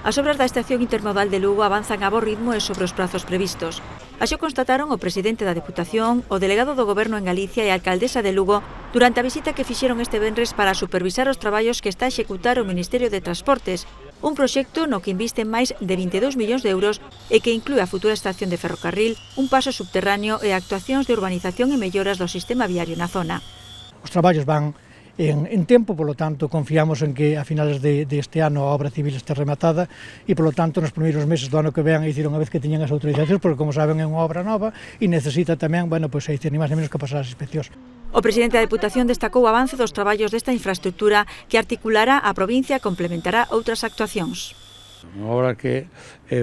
As obras da estación intermodal de Lugo avanzan a bo ritmo e sobre os prazos previstos. Así o constataron o presidente da Deputación, o delegado do Goberno en Galicia e a alcaldesa de Lugo durante a visita que fixeron este venres para supervisar os traballos que está a executar o Ministerio de Transportes, un proxecto no que invisten máis de 22 millóns de euros e que inclúe a futura estación de ferrocarril, un paso subterráneo e actuacións de urbanización e melloras do sistema viario na zona. Os traballos van en tempo, polo tanto, confiamos en que a finales deste ano a obra civil este rematada e, polo tanto, nos primeiros meses do ano que ven, dicir unha vez que teñan as autorizacións, porque, como saben, é unha obra nova e necesita tamén, ni máis ni menos que pasar as inspeccións. O presidente da Deputación destacou o avance dos traballos desta infraestructura que articulará a provincia e complementará outras actuacións. Unha obra que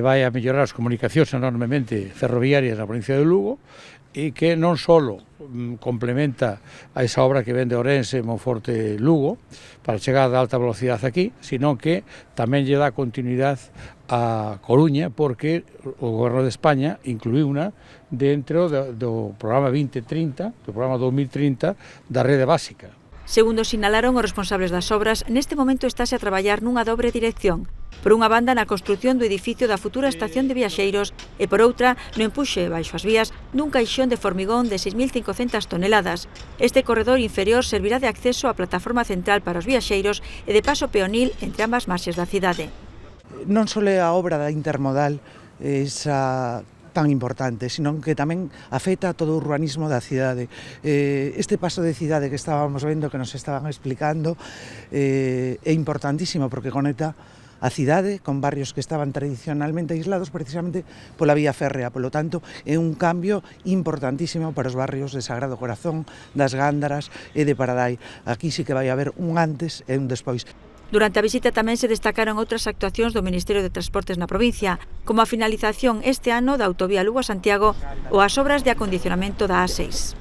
vai a mellorar as comunicacións enormemente ferroviarias na provincia de Lugo e que non só complementa a esa obra que ven de Ourense, Monforte, Lugo, para chegar de alta velocidade aquí, sino que tamén lle dá continuidade a Coruña, porque o Goberno de España incluíuna dentro do programa 2030, do programa 2030 da rede básica. Segundo sinalaron os responsables das obras, neste momento estáse a traballar nunha dobre dirección. Por unha banda, na construción do edificio da futura estación de viaxeiros e, por outra, no empuxe baixo as vías dun caixón de formigón de 6.500 toneladas. Este corredor inferior servirá de acceso á plataforma central para os viaxeiros e de paso peonil entre ambas marxes da cidade. Non só é a obra da intermodal esa tan importante, sino que tamén afecta a todo o urbanismo da cidade. Este paso de cidade que estábamos vendo, que nos estaban explicando, é importantísimo porque conecta a cidade con barrios que estaban tradicionalmente aislados precisamente pola vía férrea. Polo tanto, é un cambio importantísimo para os barrios de Sagrado Corazón, das Gándaras e de Paradai. Aquí sí que vai haber un antes e un despois. Durante a visita tamén se destacaron outras actuacións do Ministerio de Transportes na provincia, como a finalización este ano da autovía Lugo a Santiago ou as obras de acondicionamento da A6.